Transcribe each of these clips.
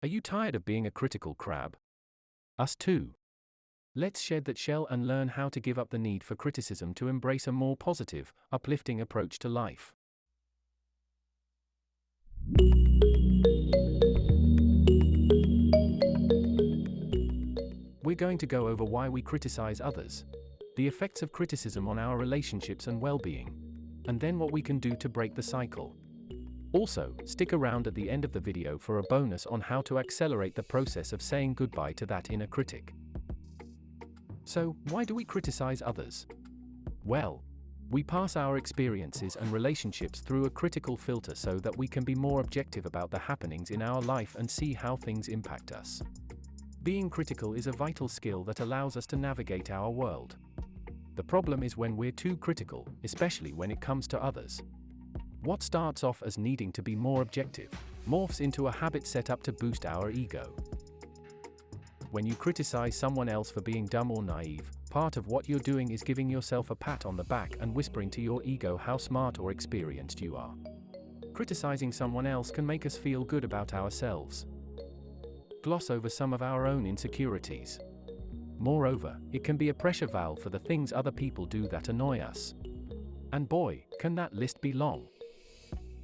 Are you tired of being a critical crab? Us too. Let's shed that shell and learn how to give up the need for criticism to embrace a more positive, uplifting approach to life. We're going to go over why we criticize others, the effects of criticism on our relationships and well-being, and then what we can do to break the cycle. Also, stick around at the end of the video for a bonus on how to accelerate the process of saying goodbye to that inner critic. So, why do we criticize others? Well, we pass our experiences and relationships through a critical filter so that we can be more objective about the happenings in our life and see how things impact us. Being critical is a vital skill that allows us to navigate our world. The problem is when we're too critical, especially when it comes to others. What starts off as needing to be more objective morphs into a habit set up to boost our ego. When you criticize someone else for being dumb or naive, part of what you're doing is giving yourself a pat on the back and whispering to your ego how smart or experienced you are. Criticizing someone else can make us feel good about ourselves. Gloss over some of our own insecurities. Moreover, it can be a pressure valve for the things other people do that annoy us. And boy, can that list be long.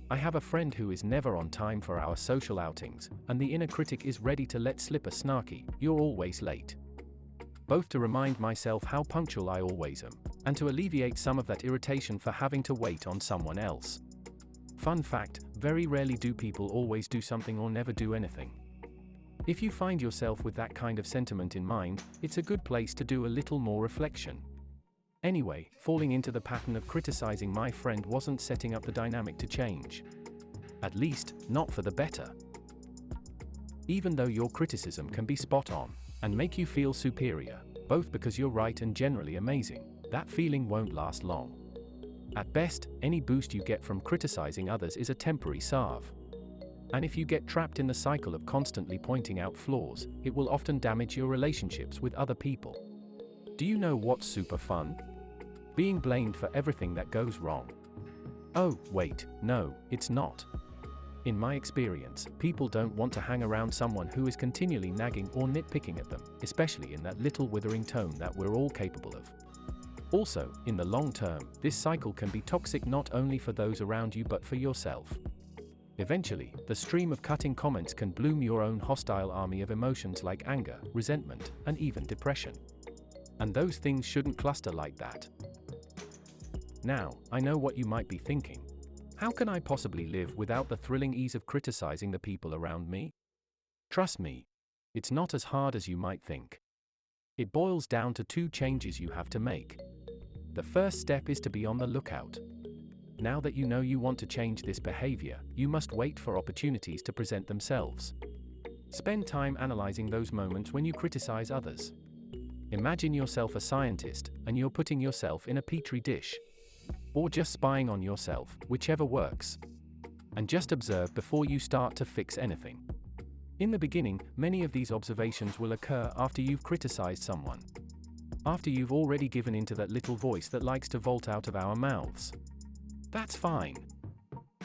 I have a friend who is never on time for our social outings, and the inner critic is ready to let slip a snarky, "You're always late." Both to remind myself how punctual I always am, and to alleviate some of that irritation for having to wait on someone else. Fun fact, very rarely do people always do something or never do anything. If you find yourself with that kind of sentiment in mind, it's a good place to do a little more reflection. Anyway, falling into the pattern of criticizing my friend wasn't setting up the dynamic to change. At least, not for the better. Even though your criticism can be spot on, and make you feel superior, both because you're right and generally amazing, that feeling won't last long. At best, any boost you get from criticizing others is a temporary salve. And if you get trapped in the cycle of constantly pointing out flaws, it will often damage your relationships with other people. Do you know what's super fun? Being blamed for everything that goes wrong. Oh, wait, no, it's not. In my experience, people don't want to hang around someone who is continually nagging or nitpicking at them, especially in that little withering tone that we're all capable of. Also, in the long term, this cycle can be toxic not only for those around you but for yourself. Eventually, the stream of cutting comments can bloom your own hostile army of emotions like anger, resentment, and even depression. And those things shouldn't cluster like that. Now, I know what you might be thinking. How can I possibly live without the thrilling ease of criticizing the people around me? Trust me, it's not as hard as you might think. It boils down to two changes you have to make. The first step is to be on the lookout. Now that you know you want to change this behavior, you must wait for opportunities to present themselves. Spend time analyzing those moments when you criticize others. Imagine yourself a scientist, and you're putting yourself in a petri dish. Or just spying on yourself, whichever works. And just observe before you start to fix anything. In the beginning, many of these observations will occur after you've criticized someone. After you've already given in to that little voice that likes to vault out of our mouths. That's fine.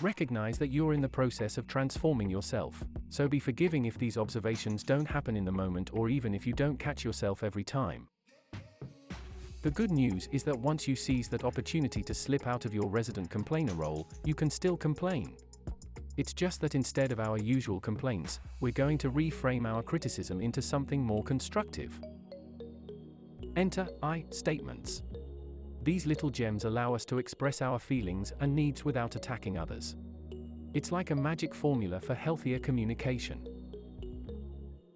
Recognize that you're in the process of transforming yourself, so be forgiving if these observations don't happen in the moment or even if you don't catch yourself every time. The good news is that once you seize that opportunity to slip out of your resident complainer role, you can still complain. It's just that instead of our usual complaints, we're going to reframe our criticism into something more constructive. Enter I statements. These little gems allow us to express our feelings and needs without attacking others. It's like a magic formula for healthier communication.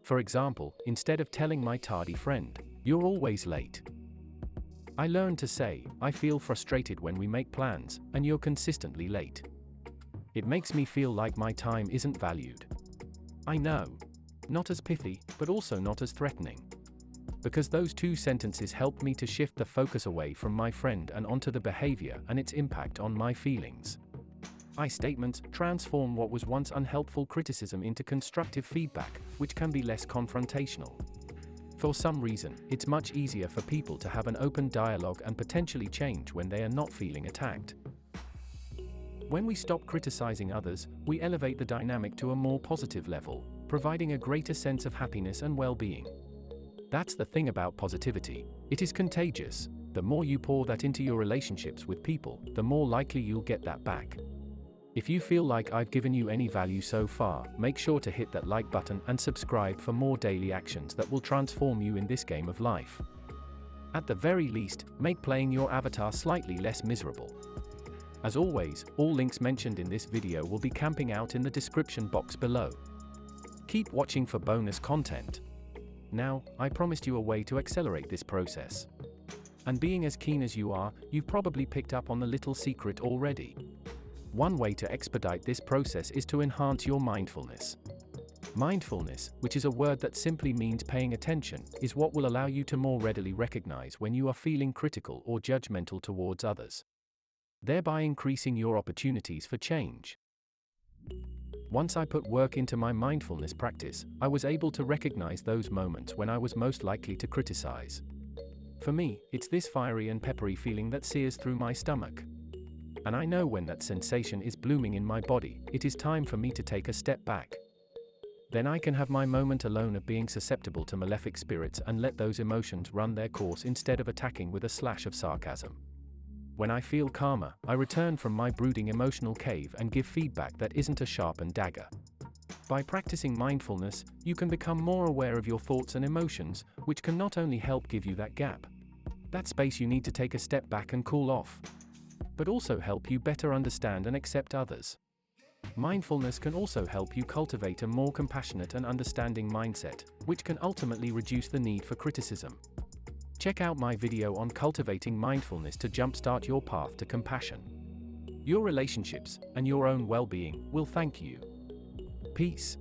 For example, instead of telling my tardy friend, "You're always late," I learned to say, "I feel frustrated when we make plans, and you're consistently late. It makes me feel like my time isn't valued." I know. Not as pithy, but also not as threatening. Because those two sentences helped me to shift the focus away from my friend and onto the behavior and its impact on my feelings. I statements transform what was once unhelpful criticism into constructive feedback, which can be less confrontational. For some reason, it's much easier for people to have an open dialogue and potentially change when they are not feeling attacked. When we stop criticizing others, we elevate the dynamic to a more positive level, providing a greater sense of happiness and well-being. That's the thing about positivity. It is contagious. The more you pour that into your relationships with people, the more likely you'll get that back. If you feel like I've given you any value so far, make sure to hit that like button and subscribe for more daily actions that will transform you in this game of life. At the very least, make playing your avatar slightly less miserable. As always, all links mentioned in this video will be camping out in the description box below. Keep watching for bonus content. Now, I promised you a way to accelerate this process. And being as keen as you are, you've probably picked up on the little secret already. One way to expedite this process is to enhance your mindfulness. Mindfulness, which is a word that simply means paying attention, is what will allow you to more readily recognize when you are feeling critical or judgmental towards others, thereby increasing your opportunities for change. Once I put work into my mindfulness practice, I was able to recognize those moments when I was most likely to criticize. For me, it's this fiery and peppery feeling that sears through my stomach. And I know when that sensation is blooming in my body, it is time for me to take a step back. Then I can have my moment alone of being susceptible to malefic spirits and let those emotions run their course instead of attacking with a slash of sarcasm. When I feel calmer, I return from my brooding emotional cave and give feedback that isn't a sharpened dagger. By practicing mindfulness, you can become more aware of your thoughts and emotions, which can not only help give you that gap, that space you need to take a step back and cool off, but also help you better understand and accept others. Mindfulness can also help you cultivate a more compassionate and understanding mindset, which can ultimately reduce the need for criticism. Check out my video on cultivating mindfulness to jumpstart your path to compassion. Your relationships and your own well-being will thank you. Peace.